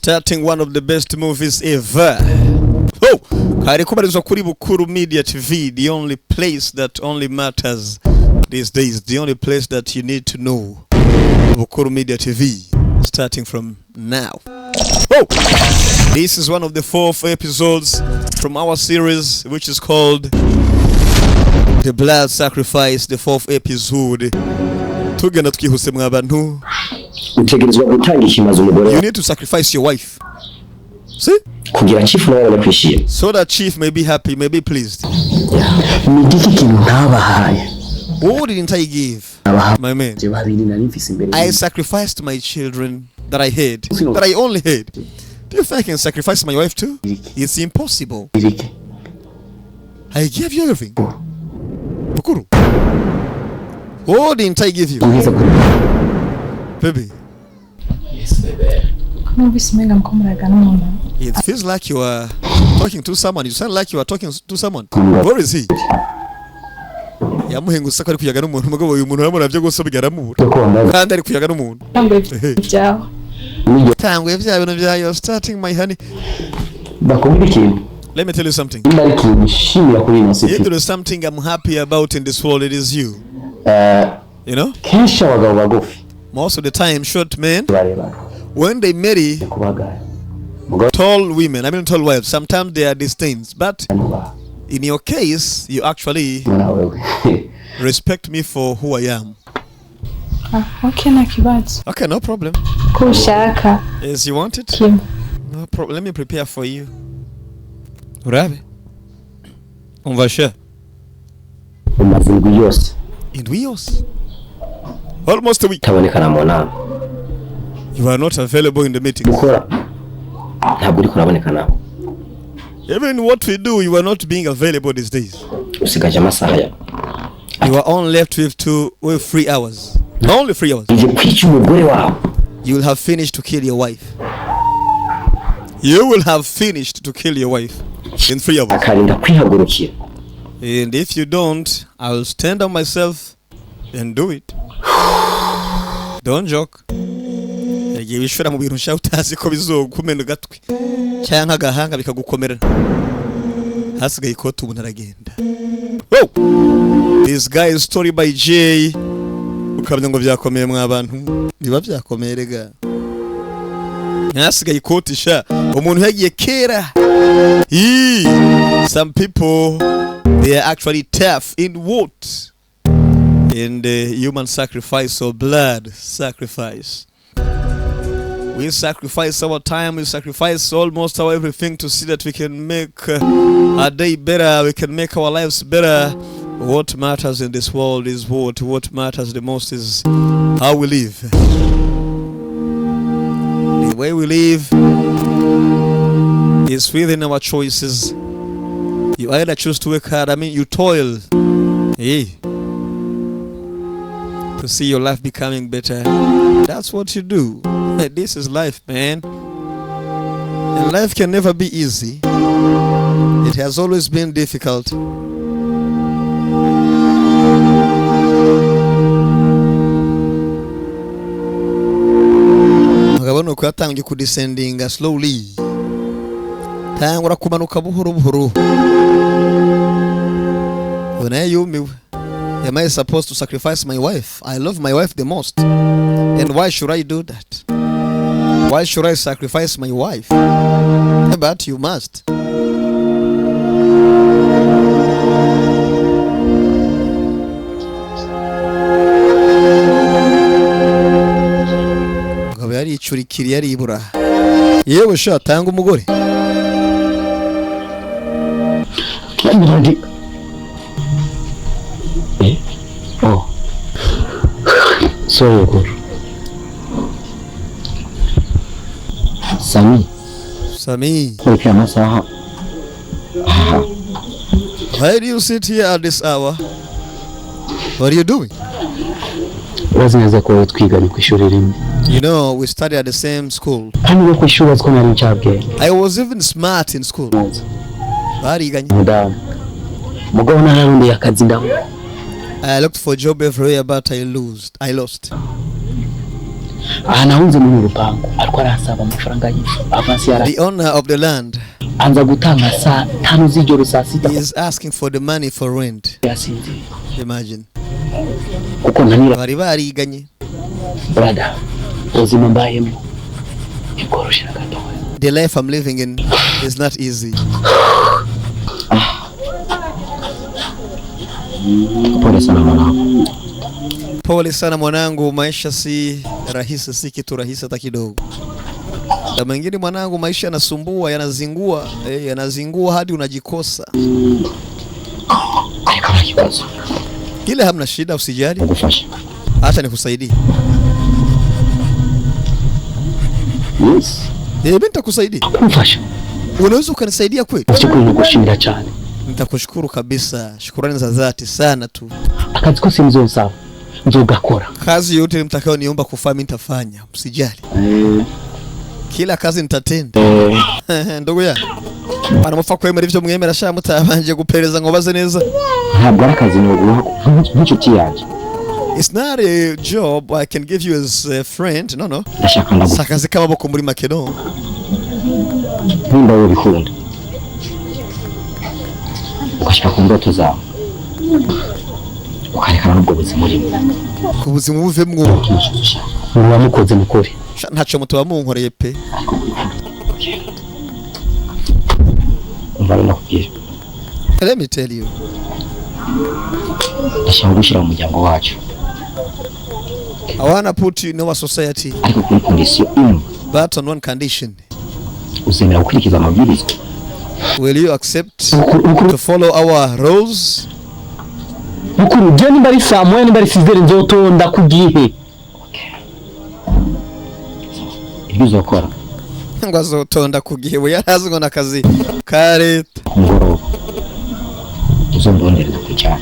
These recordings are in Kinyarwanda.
starting one of the best movies ever. Oh, kari kubarizwa kuri Bukuru Media TV, the only place that only matters these days, the only place that you need to know. Bukuru Media TV, starting from now. Oh, this is one of the 4 episodes from our series, which is called The Blood Sacrifice, the 4th episode. Tugenda tukihuse mwabantu. Utegerezwa gutanga ikimazo umugore. You need to sacrifice your wife. See? Kugira chief nawe bakwishira. So that chief may be happy, may be pleased. Nigiki kintu ntabahaye. What didn't I give? My man. I sacrificed my children that I had, that I only had. Do you think I can sacrifice my wife too? It's impossible. I gave you everything. Bukuru. What didn't I give you? Baby. Yes, baby. It feels like you are talking to someone. You sound like you are talking to someone. Where is he? Yamuhengusa ko ari kuyaga n'umuntu mugabo uyu muntu aramurabye gose bigaramura kandi ari kuyaga n'umuntu tangwe bya bintu bya yo starting my honey. Let me tell you something. There is something I'm happy about in this world. It is you. You know, most of the time short men, when they marry tall women, I mean tall wives, sometimes they are disdained, but in your case, you actually respect me for who I am. Okay, Nakibad. Okay, no problem. Kushaka. Yes, you want it? Kim. No problem. Let me prepare for you. Urabe. On va share. In Wios. Almost a week. You are not available in the meetings. Even what we do, you are not being available these days. You are only left with 3 hours. Only 3 hours. You will have finished to kill your wife. You will have finished to kill your wife in 3 hours. And if you don't, I will stand on myself and do it. Don't joke. Yagiye bishura mu bintu utazi ko bizokumena gatwe cyangwa agahanga bikagukomera hasigaye ko tubuna aragenda. Oh, this guy is story by Jay. Ukabya ngo byakomeye mwabantu biba byakomerega hasigaye ko tisha umuntu yagiye kera. Some people, they are actually tough in what? In the human sacrifice or blood sacrifice. We sacrifice our time, we sacrifice almost our everything to see that we can make our day better, we can make our lives better. What matters in this world is what? What matters the most is how we live. The way we live is within our choices. You either choose to work hard, you toil. To see your life becoming better. That's what you do. This is life, man. And life can never be easy. It has always been difficult. Mugabano ko yatangiye kudescendinga slowly. Tangura kumanuka buhoro buhoro. When I yumiwe. Am I supposed to sacrifice my wife? I love my wife the most. And why should I do that? Why should I sacrifice my wife? But you must. Ngabo yari icurikiri yari ibura. Yewe sha tanga umugore. Oh. Sorry, Guru. Sami. Okay, Masaha. Why do you sit here at this hour? What are you doing? You know, we studied at the same school. I was even smart in school. I looked for a job everywhere, but I lost. Anahunze mu rupango ariko arasaba amafaranga y'ifu avansi yara. The owner of the land Anza gutanga saa 5 z'ijoro saa 6. He is asking for the money for rent. Yasinze. Imagine. Uko nanira bari bariganye. Brother, uzima mbayemo. Ikoroshera gato. The life I'm living in is not easy. Pole sana mwanangu. Pole sana mwanangu, maisha si rahisi, si kitu rahisi hata kidogo. Na mengine mwanangu, maisha yanasumbua, yanazingua, yanazingua hadi unajikosa. Kama kibazo. Ile hamna shida, usijali. Nakufasha. Acha nikusaidie. Yes. Mimi nitakusaidia. Nakufasha. Unaweza ukanisaidia kweli? Nashukuru nakushimira cyane. Nitakushukuru kabisa. Shukrani za dhati sana tu. Akazi ko simzo sawa. Nzogakora. Kazi yote mtakao niomba kufanya nitafanya. Msijali. Kila kazi nitatenda. Ndugu ya. Banamufa kwemera ivyo mwemera sha mutabanje gupereza ngo baze neza. Ntabwo ari akazi no nk'inshuti yaje. It's not a job I can give you as a friend. No. Ndashaka ndago. Sakazi kababoko muri Makedo. Nkunda wo bikunda. Ukashika ku ndoto zawe. Ukarekana n'ubwo buzima urimo. Ku buzima buvemwo. Uramukoze mukuri. Ntaco mutuba munkoreye pe. Umva nakubwira. Let me tell you. Ndashaka gushira mu muryango wacu. I wanna put you in our society. Ariko kuri condition imwe. But on one condition. Uzemera gukurikiza amabwiriza. Will you accept to follow our rules? Mukuru, je nimba ari saa moya nimba ari 6 nzotonda kugihe. Ibyo uzokora. Ngo azotonda kugihe we yarazi ngo nakazi ka leta. Ngoro. Uzondonera kucyana.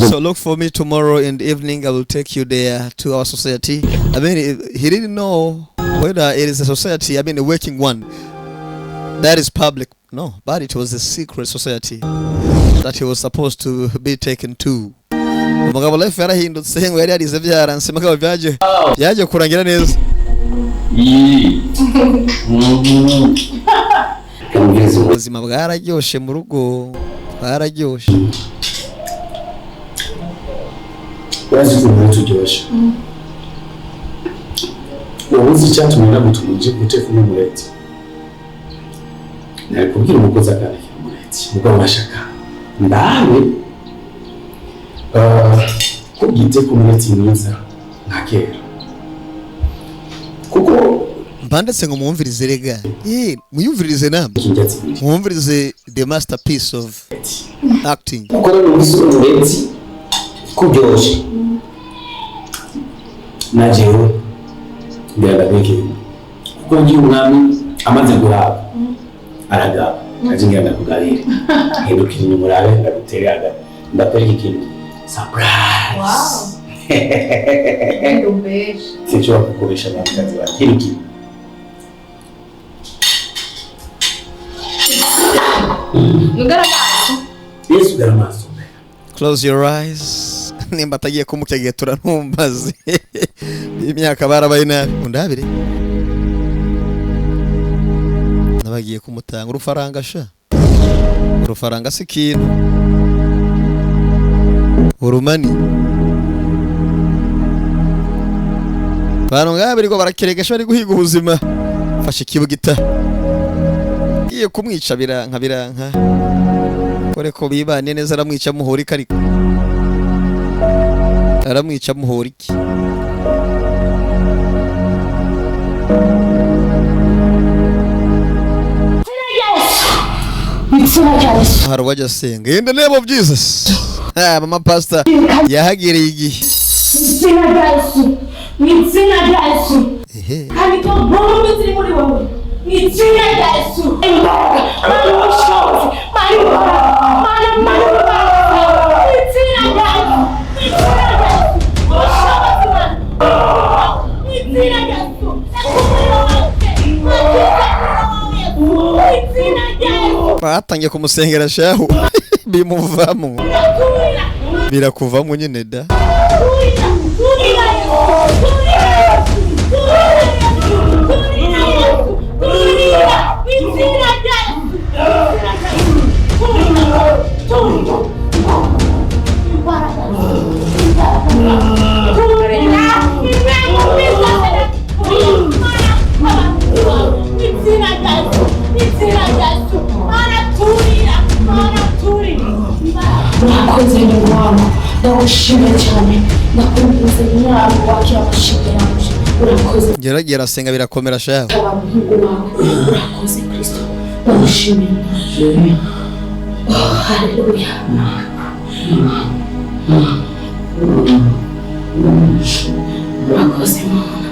So look for me tomorrow in the evening. I will take you there to our society. I mean, he didn't know whether it is a society, I mean a working one. That is public. No, but it was a secret society that he was supposed to be taken to. Umugabo life yarahindutse ngo yari yarize byaranse mugabo byaje kurangira neza. Ubuzima bwararyoshe mu rugo. Bwararyoshe. Wazi kumwe turyoshe. Ubuzi cyatumye nagutumuje guteka umureti. Nakubwira umukozi akana umureti. Mugo washaka. Ndawe kubwite ku mureti mwiza nkakera. Kuko mbandetse ngo mwumvirize rega. Muyumvirize namwe. Mwumvirize the masterpiece of acting. Kuko rero umureti kuryoshe. Najewe ndababeke kuko ngiye umwami amaze guhaba aragaba azingira ndakugarira hedukira inyumurabe ndaguteraga ndakwereka ikintu surprise. Wow. Ndumbeshe Sicho kukoresha n'akazi bakiriki Nugaramaso Yesu garamaso. Close your eyes. Nimba tagiye kumukegetura ntumbaze. Imyaka barabaye nabi undabire. Nabagiye kumutanga urufaranga sha. Urufaranga si kintu. Urumani. Bano ngabiri ko barakeregesha bari guhiga ubuzima. Fashe kibugita. Iye kumwica biranka. Kore ko bibane neza aramwica muhori kariko. Aramwica muhori ki. Hari wajya senga. In the name of Jesus. Mama pastor yahagiriye igihe. Nitsina Yesu. Kandi ko bombe ziri muri wowe. Nitsina Yesu. Batangiye kumusengera shahu bimuvamo birakuvamo nyine da. ndagushimiye cyane ndakumvise umwana wakira amashimwe yaje urakoze geragera senga birakomera shaho abamuhungu wawe urakoze Kristo ndagushimiye haleluya urakoze Mana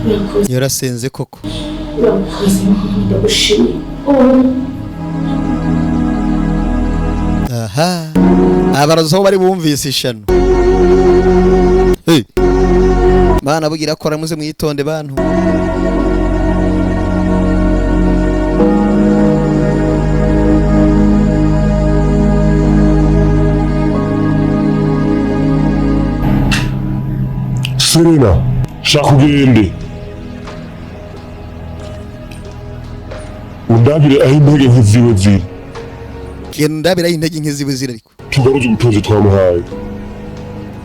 urakoze yarasenze koko urakoze Mana ndagushimiye aha abarazo bari bumvise ishano hey bana bugira ko ramuze mwitonde bantu Serena shaka ugende undabire aho intege nk'iziwe ziri genda ndabira intege nk'iziwe ziri ariko tugaruze ubutunzi twamuhaye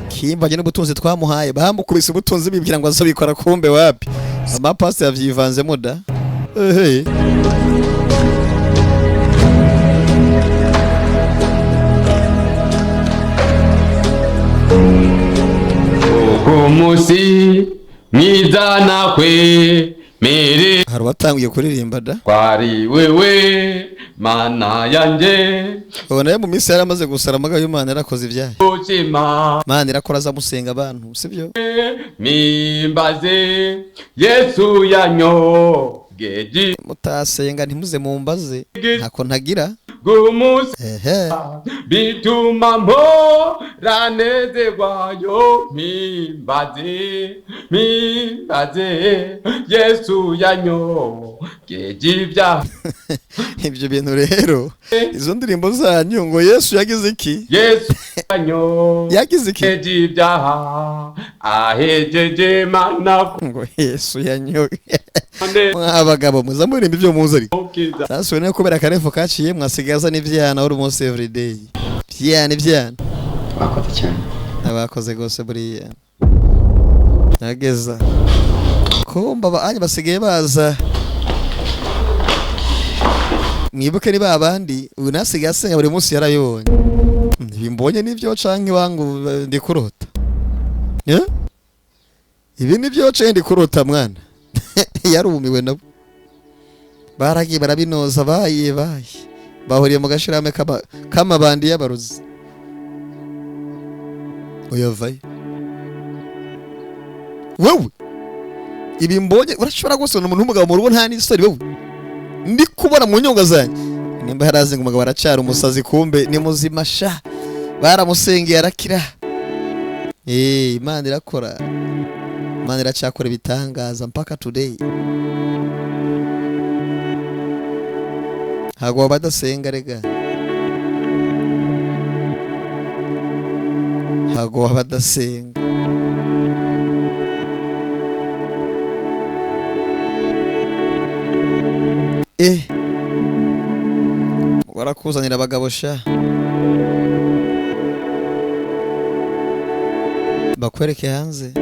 kimbanye n'ubutunzi twamuhaye bamukubise ubutunzi bibwira ngo azabikora kumbe wapi amapasi yavyivanzemo da ehe Kumusi mwiza nakwe mere hari watangiye kuririmba da kwari wewe mana yanje ubona mu minsi yaramaze gusara amaga y'Imana yarakoze ibyaha ushima Imana irakora azamusenga abantu sibyo mimbaze Yesu yanyogeji mutasenga ntimuze mumbaze ntako ntagira Kumusi ehe bituma mporanezerwayo mimbaze Yesu yanyogeje ibyaha ibyo bintu rero izo ndirimbo zanyu ngo Yesu yagize iki Yesu yagize iki ibyaha ahejeje mana ngo Yesu yanyoge mwabagabo muza murimba ibyo muzi ariko sasa ne kubera karefo kaciye mwasigaza n'ivyana uri umunsi everyday vyana bakoze cyane abakoze gose buriya nageza kumba baanye basigaye baza mwibuke ni babandi unasigaye asenga buri munsi yarayonye bimbonye nivyo canke wangu ndi kurota ibi nivyo canke ndi kurota mwana yarumiwe nabo baragiye barabinoza baye bahuriye mu gashirame kamabandi y'abaruzi uyavaye wewe ibi mbonye urashobora gusona umuntu w'umugabo mu rugo nta n'isori wewe ndi kubona mu nyonga zanjye nimba harazi ngo umugabo aracara umusazi kumbe ni muzima sha baramusengeye arakira Imana irakora Imana iracyakora ibitangaza mpaka today hago badasenga rega hago badasenga warakuzanira abagabo sha bakwereke hanze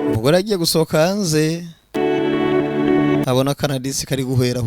umugore agiye gusohoka hanze abona kanadisi kari guhwera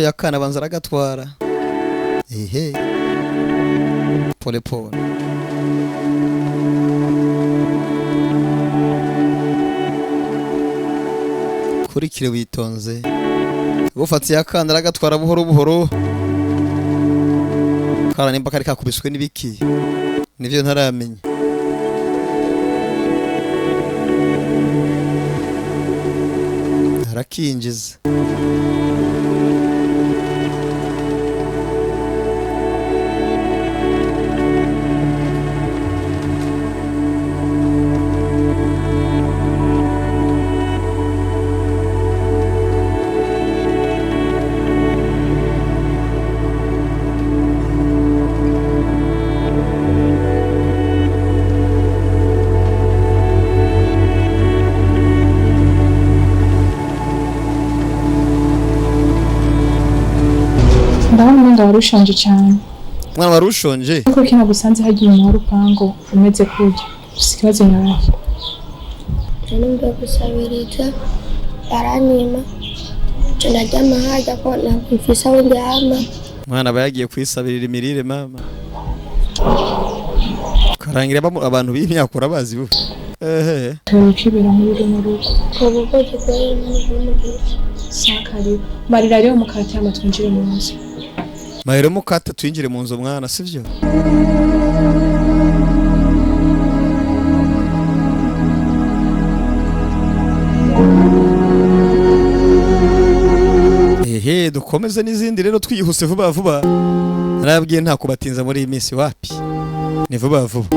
yakana banza aragatwara pole kurikire witonze gufata yakana aragatwara buhoro kana nimba kari kakubiswe n'ibiki nivyo ntaramenya arakinjiza warushonje cyane. Mwana warushonje? Kuko kina gusanze hagiye mu rupango umeze kurya. Sikibazo nyawe. Ndio kusabiriza baranyima. Tunajama haja kwa na mfisa w'indyama. Mwana bayagiye kwisabirira imirire mama. Karangira abantu b'imyaka urabazi bu. Tukibera muri runo Kuko kigoye n'umugisha. sakari. Marira rero mukati amatwinjire mu nzu. Mahero mukata twinjire mu nzu mwana sivyo? Dukomeze n'izindi rero twihuse vuba vuba. Narabwiye nta kubatinza muri iyi minsi wapi. Ni vuba vuba.